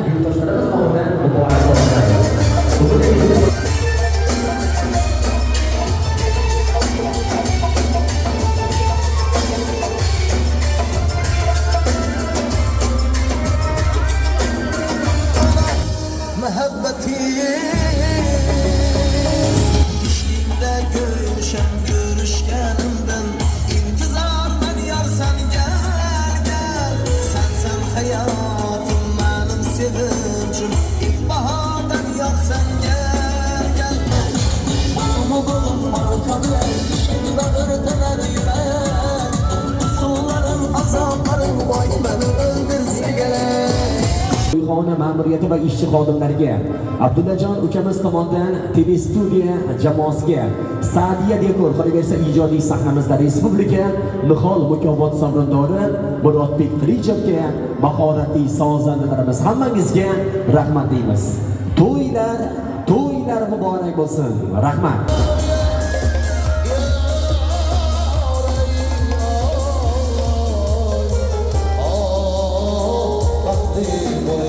yurtdoshlarimiz nomidan muborakbod beramiz. Görüşkenimden intizardan yarsan gel gel. Sensen hayatım benim sevincim. İlkbahardan yarsan gel gel. Umudum arkadı şimdi örteler yürek. Suların azapların vay beni öldürse gerek. To'yxona ma'muriyati va ishchi xodimlariga, Abdullajon ukamiz tomonidan TV studiya jamoasiga, Sa'diya Dekor qolaversa ijodiy sahnamizda respublika Nihol mukofot sovrindori Murodbek Qilichovga, mahoratli sozandalarimiz hammangizga rahmat deymiz. To'ylar muborak bo'lsin. Rahmat. Boy,